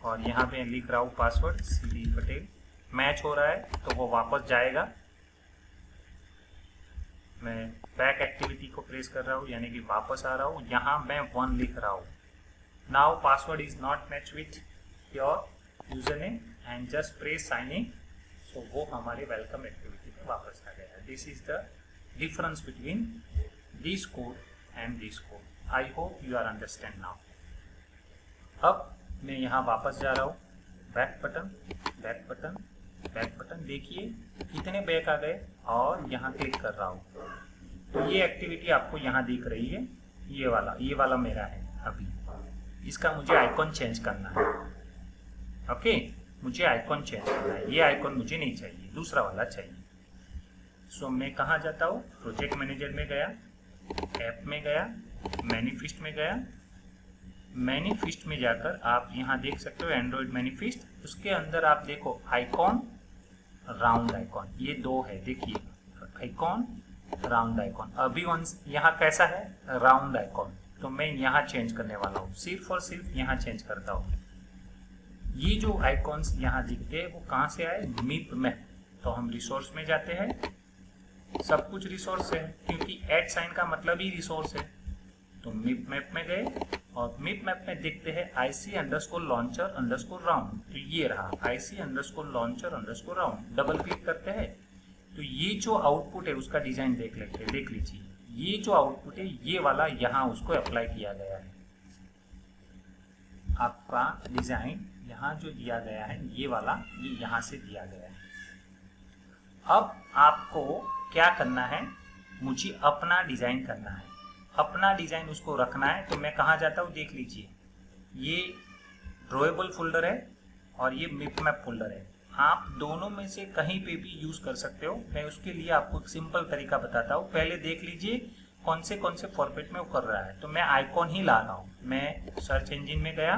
और यहाँ पे लिख रहा हूँ पासवर्ड CD पटेल। मैच हो रहा है तो वो वापस जाएगा। मैं बैक एक्टिविटी को प्रेस कर रहा हूँ, यानी कि वापस आ रहा हूँ। यहाँ मैं 1 लिख रहा हूँ। Now password is not match with your user name and just press sign in. तो वो हमारे वेलकम एक्टिविटी में वापस आ गया। This is the difference between this code and this code. I hope you are understand now. अब मैं यहाँ वापस जा रहा हूँ, back button, back button, back button, देखिए कितने बैक आ गए, और यहाँ क्लिक कर रहा हूँ। तो ये एक्टिविटी आपको यहाँ दिख रही है, ये वाला मेरा है। अभी इसका मुझे आइकॉन चेंज करना है। ओके, मुझे आइकॉन चेंज करना है, ये आइकॉन मुझे नहीं चाहिए, दूसरा वाला चाहिए। सो मैं कहाँ जाता हूँ, प्रोजेक्ट मैनेजर में गया, ऐप में गया, मैनिफेस्ट में गया। मैनिफेस्ट में जाकर आप यहाँ देख सकते हो एंड्रॉइड मैनिफेस्ट, उसके अंदर आप देखो आइकॉन, राउंड आइकॉन, ये 2 है। देखिए आइकॉन, राउंड आइकॉन। अभी वंस यहाँ कैसा है, राउंड आइकॉन, तो मैं यहाँ चेंज करने वाला हूँ, सिर्फ और सिर्फ यहाँ चेंज करता हूँ। ये जो आइकॉन्स यहाँ दिखते हैं वो कहाँ से आए, मिप में। तो हम रिसोर्स में जाते हैं, सब कुछ रिसोर्स है, क्योंकि ऐड साइन का मतलब ही रिसोर्स है। तो मिप मैप में गए, और मिप मैप में देखते हैं IC_launcher_round। तो ये रहा IC_launcher_round। डबल क्लिक करते हैं तो ये जो आउटपुट है उसका डिजाइन देख लेते हैं। देख लीजिए, ये जो आउटपुट है ये वाला यहाँ उसको अप्लाई किया गया है। आपका डिजाइन यहाँ जो दिया गया है ये वाला, ये यहाँ से दिया गया है। अब आपको क्या करना है, मुझे अपना डिजाइन करना है, अपना डिजाइन उसको रखना है। तो मैं कहाँ जाता हूँ, देख लीजिए, ये ड्रॉएबल फोल्डर है और ये मिप मैप फोल्डर है। आप दोनों में से कहीं पे भी यूज कर सकते हो। मैं उसके लिए आपको एक सिंपल तरीका बताता हूँ। पहले देख लीजिए कौन से फॉर्मेट में वो कर रहा है। तो मैं आइकॉन ही ला रहा हूँ। मैं सर्च इंजन में गया,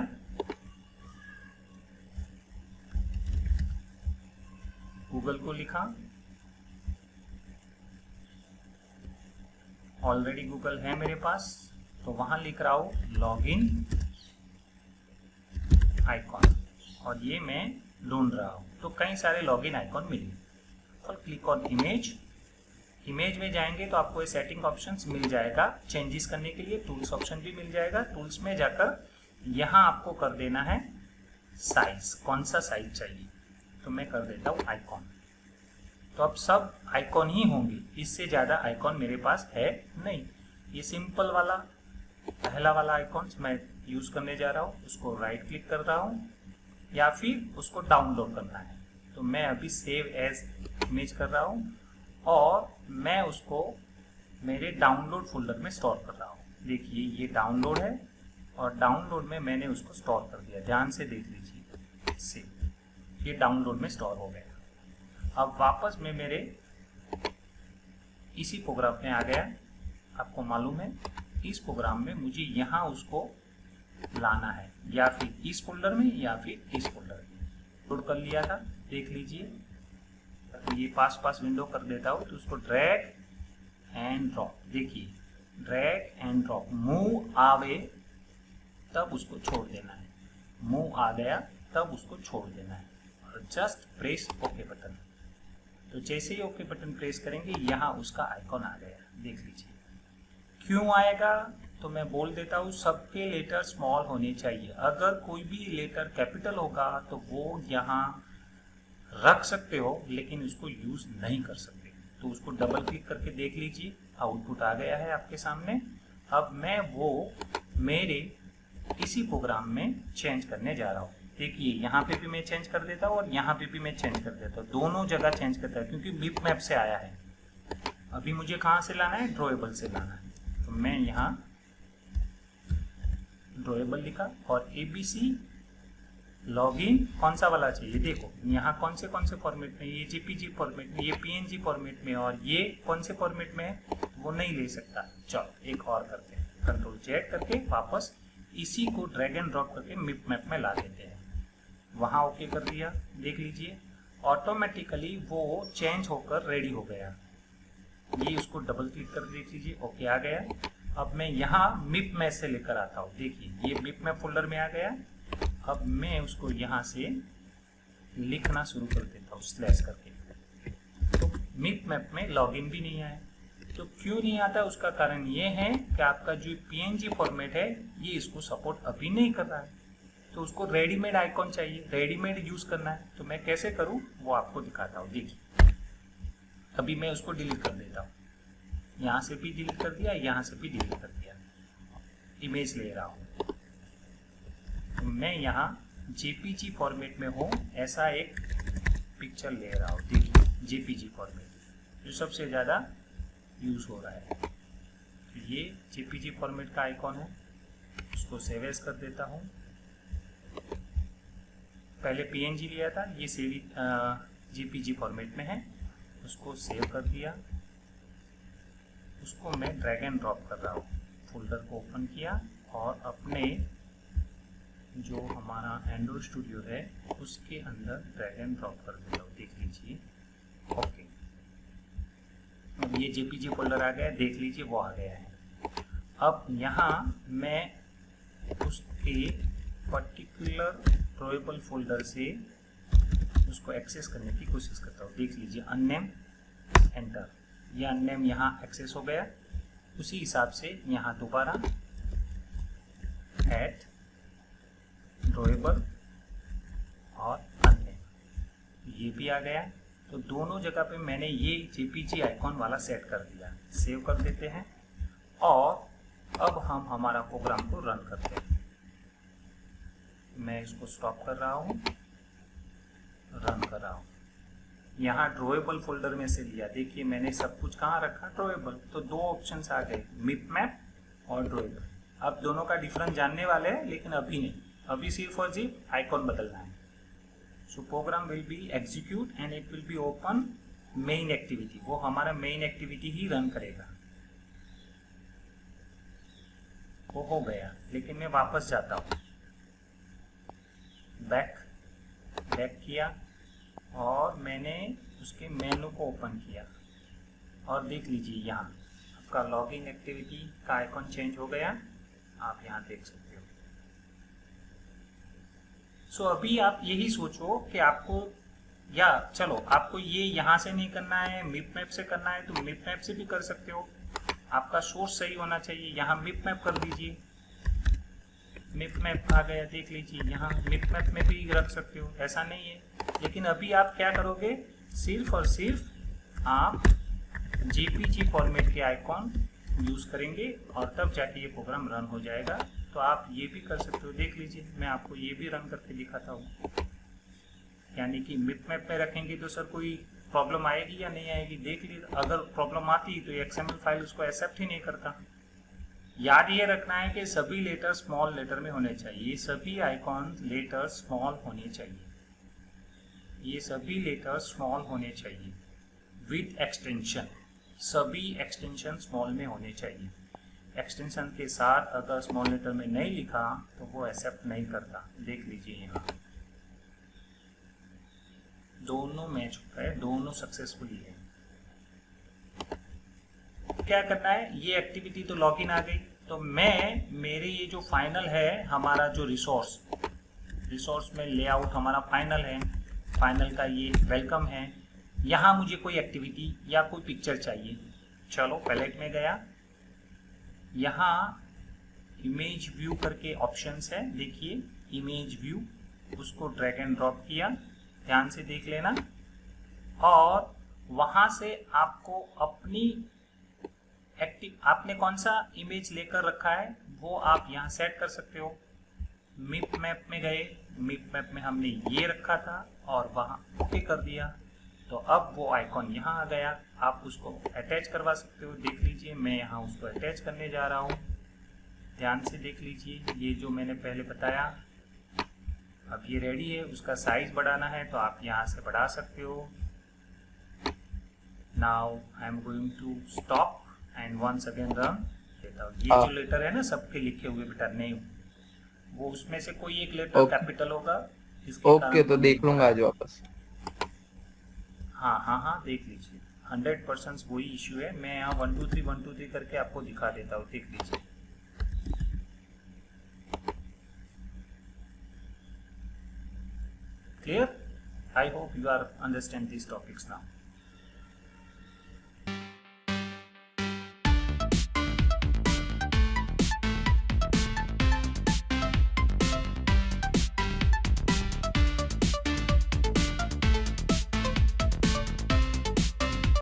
गूगल को लिखा, ऑलरेडी गूगल है मेरे पास, तो वहां लिख रहा हूं लॉगिन आइकॉन, और ये मैं ढूंढ रहा हूं। तो कई सारे लॉगिन आइकॉन मिले, और क्लिक ऑन इमेज। इमेज में जाएंगे तो आपको ये सेटिंग ऑप्शंस मिल जाएगा चेंजेस करने के लिए। टूल्स ऑप्शन भी मिल जाएगा। टूल्स में जाकर यहाँ आपको कर देना है साइज, कौन सा साइज चाहिए। तो मैं कर देता हूँ आइकॉन। तो अब सब आइकॉन ही होंगे, इससे ज़्यादा आइकॉन मेरे पास है नहीं। ये सिंपल वाला पहला वाला आइकॉन मैं यूज़ करने जा रहा हूँ। उसको राइट क्लिक कर रहा हूँ, या फिर उसको डाउनलोड करना है। तो मैं अभी सेव एज इमेज कर रहा हूँ, और मैं उसको मेरे डाउनलोड फोल्डर में स्टोर कर रहा हूँ। देखिए ये डाउनलोड है, और डाउनलोड में मैंने उसको स्टोर कर दिया। ध्यान से देख लीजिए, से ये डाउनलोड में स्टोर हो गया। अब वापस मैं मेरे इसी प्रोग्राम में आ गया। आपको मालूम है इस प्रोग्राम में मुझे यहाँ उसको लाना है, या फिर इस फोल्डर में या फिर इस फोल्डर में। लोड कर लिया था, देख लीजिए। ये पास विंडो कर देता हूँ तो उसको ड्रैग एंड ड्रॉप, देखिए ड्रैग एंड ड्रॉप, मूव आवे तब उसको छोड़ देना है, मूव आ गया तब उसको छोड़ देना है, और जस्ट प्रेस ओके बटन। तो जैसे ही ओके बटन प्रेस करेंगे यहाँ उसका आइकॉन आ गया, देख लीजिए। क्यों आएगा तो मैं बोल देता हूँ, सबके लेटर स्मॉल होने चाहिए। अगर कोई भी लेटर कैपिटल होगा तो वो यहाँ रख सकते हो, लेकिन उसको यूज नहीं कर सकते। तो उसको डबल क्लिक करके देख लीजिए, आउटपुट आ गया है आपके सामने। अब मैं वो मेरे इसी प्रोग्राम में चेंज करने जा रहा हूँ। देखिए यहाँ पे भी मैं चेंज कर देता हूँ और यहाँ पे भी मैं चेंज कर देता हूँ, दोनों जगह चेंज करता है, क्योंकि बिप मैप से आया है। अभी मुझे कहाँ से लाना है, ड्रॉएबल से लाना है। तो मैं यहाँ ड्रॉएबल लिखा और ABC लॉगिन कौन सा वाला चाहिए, देखो यहाँ कौन से फॉर्मेट में, ये JPG फॉर्मेट में, ये PNG फॉर्मेट में, और ये कौन से फॉर्मेट में है वो नहीं ले सकता। चलो एक और करते हैं, कंट्रोल Z करके वापस इसी को ड्रैग एंड ड्रॉप करके मिप मैप में ला देते हैं। वहाँ ओके कर दिया, देख लीजिए ऑटोमेटिकली वो चेंज होकर रेडी हो गया। ये उसको डबल क्लिक कर देख लीजिए, ओके आ गया। अब मैं यहाँ मिप मैप से लेकर आता हूँ, देखिए ये मिप मैप फोल्डर में आ गया। अब मैं उसको यहाँ से लिखना शुरू कर देता हूँ स्लैश करके। तो मिप मैप में लॉगिन भी नहीं आया। तो क्यों नहीं आता, उसका कारण ये है कि आपका जो PNG फॉर्मेट है ये इसको सपोर्ट अभी नहीं कर रहा है। तो उसको रेडीमेड आइकॉन चाहिए, रेडीमेड यूज करना है। तो मैं कैसे करूँ वो आपको दिखाता हूँ। देखिए अभी मैं उसको डिलीट कर देता हूँ, यहाँ से भी डिलीट कर दिया, यहाँ से भी डिलीट कर दिया। इमेज ले रहा हूँ, तो मैं यहाँ JPG फॉर्मेट में हूँ, ऐसा एक पिक्चर ले रहा हूँ। देखिए JPG फॉर्मेट जो सबसे ज़्यादा यूज हो रहा है। तो ये JPG फॉर्मेट का आइकॉन है, उसको सेव एज कर देता हूँ। पहले PNG लिया था, ये JPG फॉर्मेट में है, उसको सेव कर दिया। उसको मैं ड्रैग एंड ड्रॉप कर रहा हूँ, फोल्डर को ओपन किया और अपने जो हमारा एंड्रॉइड स्टूडियो है उसके अंदर ड्रैग एंड ड्रॉप कर देता हूँ, देख लीजिए। ओके, अब ये JPG फोल्डर आ गया, देख लीजिए वो आ गया है। अब यहाँ मैं उसके पर्टिकुलर ड्रॉएबल फोल्डर से उसको एक्सेस करने की कोशिश करता हूँ। देख लीजिए अननेम, एंटर, यह अननेम यहाँ एक्सेस हो गया। उसी हिसाब से यहाँ दोबारा ऐड ड्रॉएबल और अननेम, ये भी आ गया। तो दोनों जगह पे मैंने ये JPG आइकॉन वाला सेट कर दिया। सेव कर देते हैं और अब हम हमारा प्रोग्राम को रन करते हैं। मैं इसको स्टॉप कर रहा हूँ, रन कर रहा हूँ। यहाँ ड्रॉएबल फोल्डर में से लिया, देखिए मैंने सब कुछ कहाँ रखा, ड्रॉएबल। तो दो ऑप्शंस आ गए, मिप मैप और ड्रॉएबल। अब दोनों का डिफरेंस जानने वाले हैं, लेकिन अभी नहीं, अभी सिर्फ और सिर्फ आइकॉन बदलना है। So program will be execute and it will be open main activity, वो हमारा मेन एक्टिविटी ही रन करेगा। वो हो गया, लेकिन मैं वापस जाता हूँ, बैक किया और मैंने उसके मेनू को ओपन किया और देख लीजिए यहाँ आपका लॉगिन एक्टिविटी का आइकॉन चेंज हो गया, आप यहाँ देख सकते हो। सो अभी आप यही सोचो कि आपको, या चलो आपको ये यहाँ से नहीं करना है, मिप मैप से करना है तो मिप मैप से भी कर सकते हो। आपका सोर्स सही होना चाहिए, यहाँ मिप मैप कर दीजिए। मिप मैप आ गया, देख लीजिए, यहाँ मिप मैप में भी रख सकते हो, ऐसा नहीं है। लेकिन अभी आप क्या करोगे, सिर्फ और सिर्फ आप JPG फॉर्मेट के आइकॉन यूज करेंगे और तब जाके ये प्रोग्राम रन हो जाएगा। तो आप ये भी कर सकते हो, देख लीजिए मैं आपको ये भी रन करके दिखाता हूँ। यानी कि मिप मैप में रखेंगे तो सर कोई प्रॉब्लम आएगी या नहीं आएगी, देख लीजिए। अगर प्रॉब्लम आती तो XML फाइल उसको एक्सेप्ट ही नहीं करता। याद ये रखना है कि सभी लेटर स्मॉल लेटर में होने चाहिए, ये सभी आइकॉन लेटर स्मॉल होने चाहिए, ये सभी लेटर स्मॉल होने चाहिए विथ एक्सटेंशन, सभी एक्सटेंशन स्मॉल में होने चाहिए। एक्सटेंशन के साथ अगर स्मॉल लेटर में नहीं लिखा तो वो एक्सेप्ट नहीं करता। देख लीजिए यहाँ दोनों मैच होता है, दोनों सक्सेसफुली है। क्या करना है, ये एक्टिविटी तो लॉगिन आ गई, तो मैं मेरे ये जो फाइनल है हमारा जो रिसोर्स में लेआउट हमारा फाइनल है, फाइनल का ये वेलकम है, यहाँ मुझे कोई एक्टिविटी या कोई पिक्चर चाहिए। चलो पैलेट में गया, यहाँ इमेज व्यू करके ऑप्शंस है, देखिए इमेज व्यू, उसको ड्रैग एंड ड्रॉप किया, ध्यान से देख लेना, और वहाँ से आपको अपनी आपने कौन सा इमेज लेकर रखा है वो आप यहाँ सेट कर सकते हो। मिप मैप में गए, मिप मैप में हमने ये रखा था और वहाँ ओके कर दिया, तो अब वो आइकॉन यहाँ आ गया, आप उसको अटैच करवा सकते हो। देख लीजिए मैं यहाँ उसको अटैच करने जा रहा हूँ, ध्यान से देख लीजिए, ये जो मैंने पहले बताया अब ये रेडी है। उसका साइज बढ़ाना है तो आप यहाँ से बढ़ा सकते हो। Now I am going to stop and once again run देता हूँ। ये जो लेटर है ना सबके लिखे हुए बेटा, नहीं वो उसमें से कोई एक लेटर कैपिटल होगा, ओके तो देख लूंगा आज वापस। हाँ देख लीजिए 100% वही इश्यू है। मैं यहाँ 1 2 3 करके आपको दिखा देता हूँ, देख लीजिए। Clear? I hope you are understand these topics now.